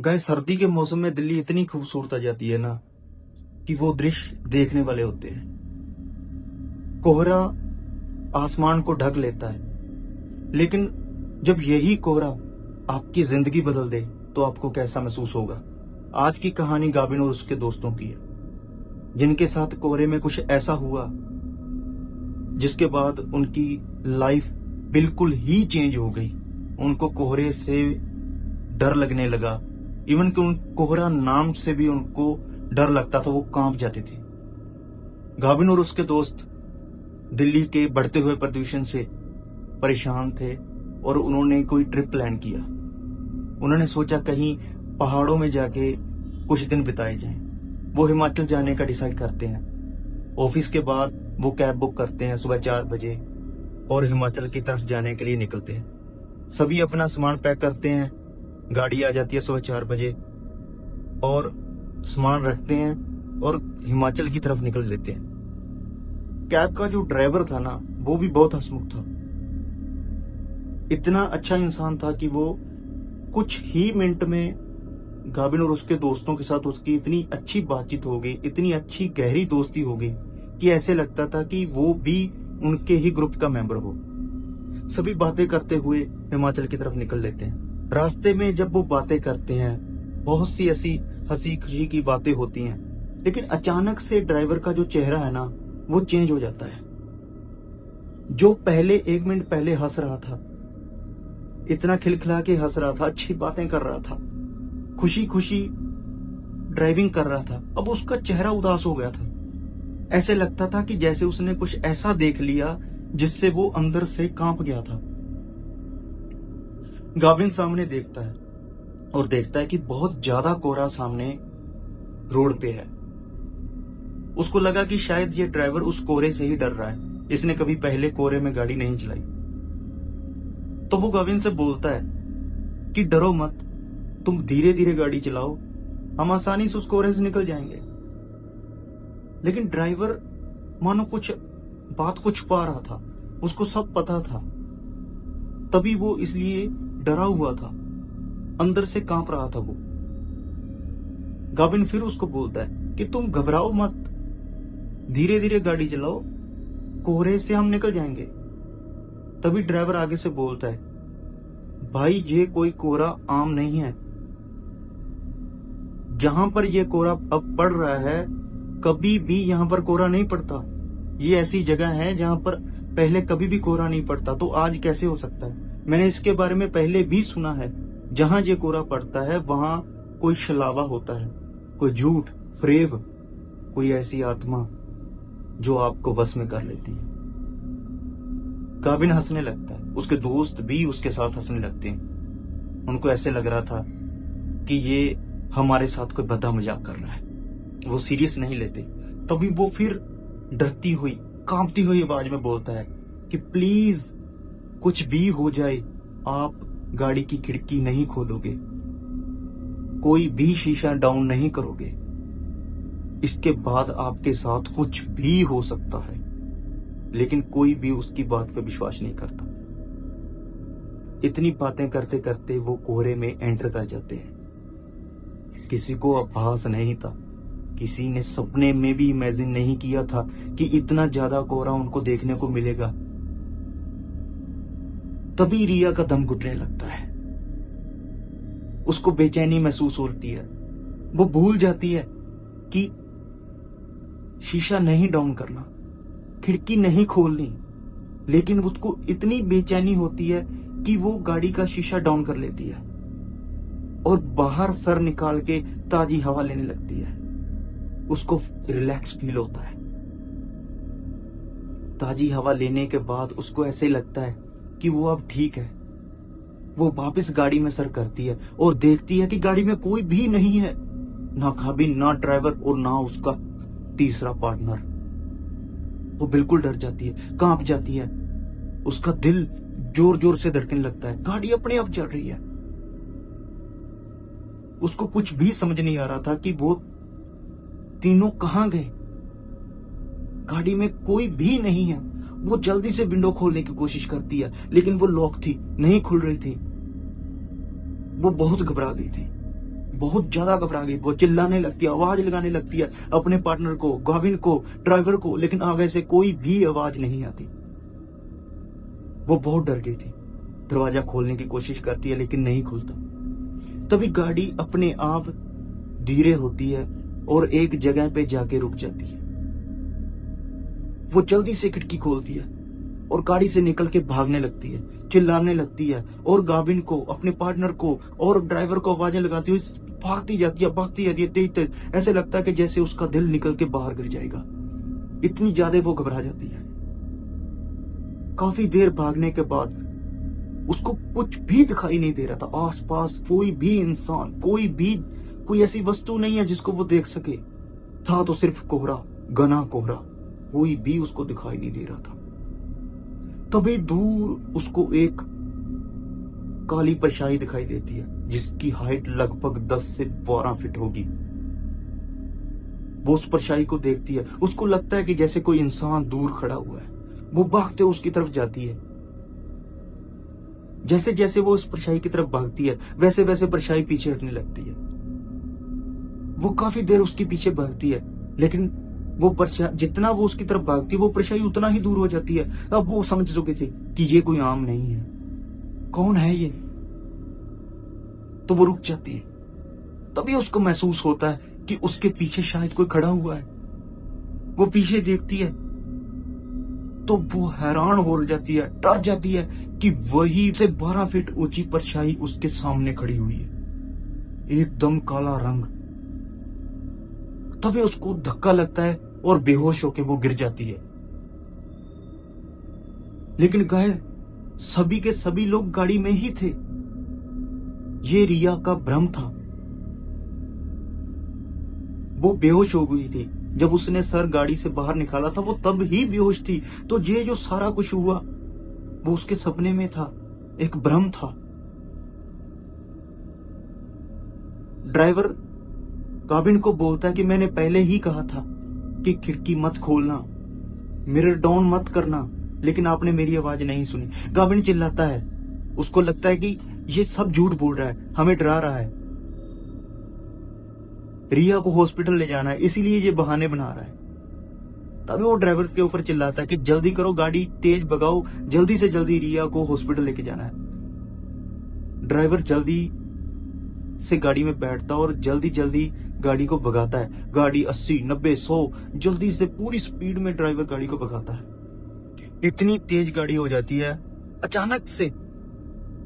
गाय सर्दी के मौसम में दिल्ली इतनी खूबसूरत आ जाती है ना कि वो दृश्य देखने वाले होते हैं। कोहरा आसमान को ढक लेता है, लेकिन जब यही कोहरा आपकी जिंदगी बदल दे तो आपको कैसा महसूस होगा। आज की कहानी गाबिन और उसके दोस्तों की है, जिनके साथ कोहरे में कुछ ऐसा हुआ जिसके बाद उनकी लाइफ बिल्कुल ही चेंज हो गई। उनको कोहरे से डर लगने लगा, इवन कि उन कोहरा नाम से भी उनको डर लगता था, वो कांप जाते थे। गाबिन और उसके दोस्त दिल्ली के बढ़ते हुए प्रदूषण से परेशान थे और उन्होंने कोई ट्रिप प्लान किया। उन्होंने सोचा कहीं पहाड़ों में जाके कुछ दिन बिताए जाएं। वो हिमाचल जाने का डिसाइड करते हैं। ऑफिस के बाद वो कैब बुक करते हैं सुबह 4 बजे और हिमाचल की तरफ जाने के लिए निकलते हैं। सभी अपना सामान पैक करते हैं। गाड़ी आ जाती है सुबह 4 बजे और सामान रखते हैं और हिमाचल की तरफ निकल लेते हैं। कैब का जो ड्राइवर था ना, वो भी बहुत हंसमुख था। इतना अच्छा इंसान था कि वो कुछ ही मिनट में गाबिन और उसके दोस्तों के साथ उसकी इतनी अच्छी बातचीत हो गई, इतनी अच्छी गहरी दोस्ती हो गई कि ऐसे लगता था कि वो भी उनके ही ग्रुप का मेंबर हो। सभी बातें करते हुए हिमाचल की तरफ निकल लेते हैं। रास्ते में जब वो बातें करते हैं, बहुत सी ऐसी हंसी खुशी की बातें होती हैं, लेकिन अचानक से ड्राइवर का जो चेहरा है ना, वो चेंज हो जाता है। जो पहले 1 मिनट पहले हंस रहा था, इतना खिलखिला के हंस रहा था, अच्छी बातें कर रहा था, खुशी खुशी ड्राइविंग कर रहा था, अब उसका चेहरा उदास हो गया था। ऐसे लगता था कि जैसे उसने कुछ ऐसा देख लिया जिससे वो अंदर से कांप गया था। गाबिन सामने देखता है और देखता है कि बहुत ज्यादा कोहरा सामने रोड पे है। उसको लगा कि शायद ये ड्राइवर उस कोहरे से ही डर रहा है, इसने कभी पहले कोहरे में गाड़ी नहीं चलाई। तो वो गाबिन से बोलता है कि डरो मत, तुम धीरे धीरे गाड़ी चलाओ, हम आसानी से उस कोहरे से निकल जाएंगे। लेकिन ड्राइवर मानो कुछ बात को छुपा रहा था, उसको सब पता था, तभी वो इसलिए डरा हुआ था, अंदर से कांप रहा था वो। गाबिन फिर उसको बोलता है कि तुम घबराओ मत, धीरे धीरे गाड़ी चलाओ, कोहरे से हम निकल जाएंगे। तभी ड्राइवर आगे से बोलता है, भाई ये कोई कोहरा आम नहीं है, जहां पर ये कोहरा अब पड़ रहा है, कभी भी यहां पर कोहरा नहीं पड़ता। ये ऐसी जगह है जहां पर पहले कभी भी कोहरा नहीं पड़ता, तो आज कैसे हो सकता है। मैंने इसके बारे में पहले भी सुना है, जहां ये कोहरा पड़ता है वहां कोई छलावा होता है, कोई झूठ, फ्रेब, कोई ऐसी आत्मा जो आपको वश में कर लेती है। गाबिन हंसने लगता है, उसके दोस्त भी उसके साथ हंसने लगते हैं। उनको ऐसे लग रहा था कि ये हमारे साथ कोई बदा मजाक कर रहा है, वो सीरियस नहीं लेते। तभी वो फिर डरती हुई, कांपती हुई आवाज में बोलता है कि प्लीज कुछ भी हो जाए, आप गाड़ी की खिड़की नहीं खोलोगे, कोई भी शीशा डाउन नहीं करोगे, इसके बाद आपके साथ कुछ भी हो सकता है। लेकिन कोई भी उसकी बात पे विश्वास नहीं करता। इतनी बातें करते करते वो कोहरे में एंटर कर जाते हैं। किसी को आभास नहीं था, किसी ने सपने में भी इमेजिन नहीं किया था कि इतना ज्यादा कोहरा उनको देखने को मिलेगा। तभी रिया का दम घुटने लगता है, उसको बेचैनी महसूस होती है। वो भूल जाती है कि शीशा नहीं डाउन करना, खिड़की नहीं खोलनी, लेकिन उसको इतनी बेचैनी होती है कि वो गाड़ी का शीशा डाउन कर लेती है और बाहर सर निकाल के ताजी हवा लेने लगती है। उसको रिलैक्स फील होता है। ताजी हवा लेने के बाद उसको ऐसे लगता है कि वो अब ठीक है। वो वापस गाड़ी में सर करती है और देखती है कि गाड़ी में कोई भी नहीं है, ना गाबिन, ना ड्राइवर और ना उसका तीसरा पार्टनर। वो बिल्कुल डर जाती है, कांप जाती है, उसका दिल जोर जोर से धड़कने लगता है। गाड़ी अपने आप चल रही है। उसको कुछ भी समझ नहीं आ रहा था कि वो तीनों कहां गए। गाड़ी में कोई भी नहीं है। वो जल्दी से विंडो खोलने की कोशिश करती है, लेकिन वो लॉक थी, नहीं खुल रही थी। वो बहुत घबरा गई थी, बहुत ज्यादा घबरा गई। वो चिल्लाने लगती है, आवाज लगाने लगती है अपने पार्टनर को, गाविन को, ड्राइवर को, लेकिन आगे से कोई भी आवाज नहीं आती। वो बहुत डर गई थी। दरवाजा खोलने की कोशिश करती है लेकिन नहीं खुलता। तभी गाड़ी अपने आप धीरे होती है और एक जगह पे जाके रुक जाती है। वो जल्दी से खिड़की खोलती है और गाड़ी से निकल के भागने लगती है, चिल्लाने लगती है और गाविन को, अपने पार्टनर को और ड्राइवर को आवाजें लगाती हुई भागती जाती है तेज तेज। ऐसे लगता है कि जैसे उसका दिल निकल के बाहर गिर जाएगा, इतनी ज्यादा वो घबरा जाती है। काफी देर भागने के बाद उसको कुछ भी दिखाई नहीं दे रहा था। आसपास कोई भी इंसान, कोई ऐसी वस्तु नहीं है जिसको वो देख सके। था तो सिर्फ कोहरा, घना कोहरा, कोई भी उसको दिखाई नहीं दे रहा था। तभी दूर उसको एक काली परछाई दिखाई देती है जिसकी हाइट लगभग 10 से 12 फीट होगी। वो उस परछाई को देखती है, उसको लगता है कि जैसे कोई इंसान दूर खड़ा हुआ है। वो भागते उसकी तरफ जाती है। जैसे जैसे वो उस परछाई की तरफ भागती है वैसे वैसे परछाई पीछे हटने लगती है। वो काफी देर उसके पीछे भागती है लेकिन वो परछाई, जितना वो उसकी तरफ भागती है वो परछाई उतना ही दूर हो जाती है। अब वो समझ चुके थे कि ये कोई आम नहीं है। कौन है ये? तो वो रुक जाती है। तभी उसको महसूस होता है कि उसके पीछे शायद कोई खड़ा हुआ है। वो पीछे देखती है तो वो हैरान हो जाती है, डर जाती है कि वही से 12 फीट ऊंची परछाई उसके सामने खड़ी हुई है, एकदम काला रंग। तभी उसको धक्का लगता है और बेहोश होकर वो गिर जाती है। लेकिन गाइस, सभी के सभी लोग गाड़ी में ही थे। ये रिया का भ्रम था। वो बेहोश हो गई थी। जब उसने सर गाड़ी से बाहर निकाला था वो तब ही बेहोश थी। तो ये जो सारा कुछ हुआ वो उसके सपने में था, एक भ्रम था। ड्राइवर गाविन को बोलता है कि मैंने पहले ही कहा था कि खिड़की मत खोलना, मिरर डाउन मत करना, लेकिन आपने मेरी आवाज नहीं सुनी। गाविन चिल्लाता है, उसको लगता है कि ये सब झूठ बोल रहा है, हमें डरा रहा है, रिया को हॉस्पिटल ले जाना है, इसीलिए ये बहाने बना रहा है। तभी वो ड्राइवर के ऊपर चिल्लाता है कि जल्दी करो, गाड़ी तेज भगाओ, जल्दी से जल्दी रिया को हॉस्पिटल लेके जाना है। ड्राइवर जल्दी से गाड़ी में बैठता और जल्दी जल्दी गाड़ी को भगाता है। गाड़ी 80, 90, 100 जल्दी से पूरी स्पीड में ड्राइवर गाड़ी को भगाता है। इतनी तेज गाड़ी हो जाती है, अचानक से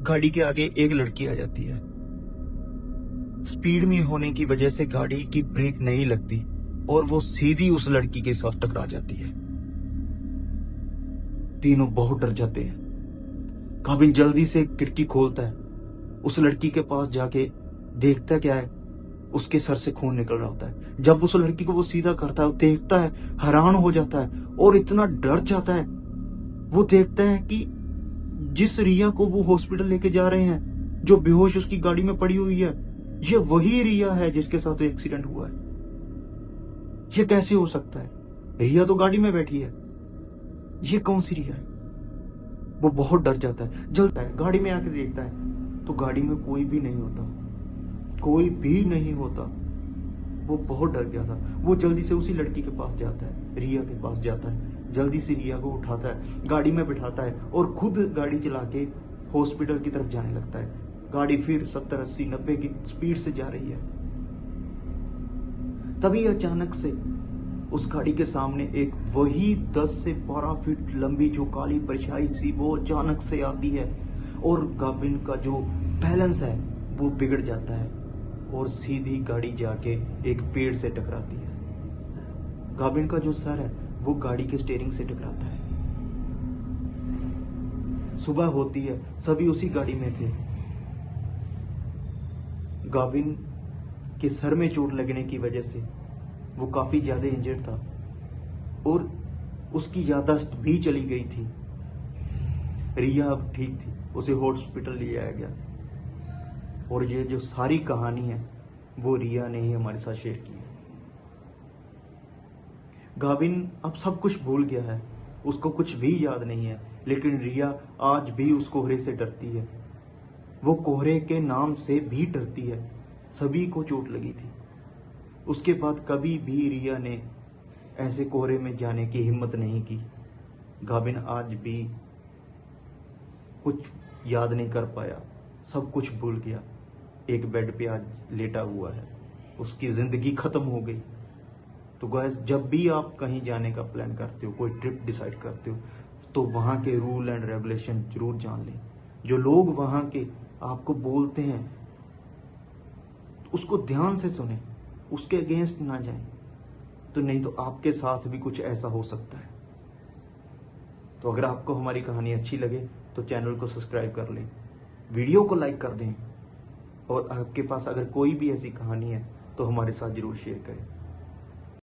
गाड़ी के आगे एक लड़की आ जाती है। स्पीड में होने की वजह से गाड़ी की ब्रेक नहीं लगती और वो सीधी उस लड़की के साथ टकरा जाती है। तीनों बहुत डर जाते हैं। गाविन जल्दी से खिड़की खोलता है, उस लड़की के पास जाके देखता क्या है, उसके सर से खून निकल रहा होता है। जब उस लड़की को वो सीधा करता है, देखता है, हैरान हो जाता है और इतना डर जाता है। वो देखता है कि जिस रिया को वो हॉस्पिटल लेके जा रहे हैं, जो बेहोश उसकी गाड़ी में पड़ी हुई है, ये वही रिया है जिसके साथ एक्सीडेंट हुआ है। ये कैसे हो सकता है? रिया तो गाड़ी में बैठी है, ये कौन सी रिया है? वो बहुत डर जाता है, जलता है, गाड़ी में आके देखता है तो गाड़ी में कोई भी नहीं होता, कोई भी नहीं होता। वो बहुत डर गया था। वो जल्दी से उसी लड़की के पास जाता है, रिया के पास जाता है, जल्दी से रिया को उठाता है, गाड़ी में बिठाता है और खुद गाड़ी चला के हॉस्पिटल की तरफ जाने लगता है। गाड़ी फिर 70, 80, 90 की स्पीड से जा रही है। तभी अचानक से उस गाड़ी के सामने एक वही 10 से 12 फीट लंबी जो काली परछाई थी वो अचानक से आती है और गाविन का जो बैलेंस है वो बिगड़ जाता है और सीधी गाड़ी जाके एक पेड़ से टकराती है। गाविन का जो सर है वो गाड़ी के स्टीयरिंग से टकराता है। सुबह होती है, सभी उसी गाड़ी में थे। गाविन के सर में चोट लगने की वजह से वो काफी ज्यादा इंजर्ड था और उसकी याददाश्त भी चली गई थी। रिया अब ठीक थी, उसे हॉस्पिटल ले जाया गया और ये जो सारी कहानी है वो रिया ने ही हमारे साथ शेयर की है। गाविन अब सब कुछ भूल गया है, उसको कुछ भी याद नहीं है, लेकिन रिया आज भी उस कोहरे से डरती है। वो कोहरे के नाम से भी डरती है। सभी को चोट लगी थी। उसके बाद कभी भी रिया ने ऐसे कोहरे में जाने की हिम्मत नहीं की। गाबिन आज भी कुछ याद नहीं कर पाया, सब कुछ भूल गया। एक बेड पे आज लेटा हुआ है, उसकी जिंदगी खत्म हो गई। तो गाइस, जब भी आप कहीं जाने का प्लान करते हो, कोई ट्रिप डिसाइड करते हो, तो वहाँ के रूल एंड रेगुलेशन जरूर जान लें। जो लोग वहाँ के आपको बोलते हैं उसको ध्यान से सुने, उसके अगेंस्ट ना जाएं, तो नहीं तो आपके साथ भी कुछ ऐसा हो सकता है। तो अगर आपको हमारी कहानी अच्छी लगे तो चैनल को सब्सक्राइब कर लें, वीडियो को लाइक कर दें, और आपके पास अगर कोई भी ऐसी कहानी है तो हमारे साथ जरूर शेयर करें।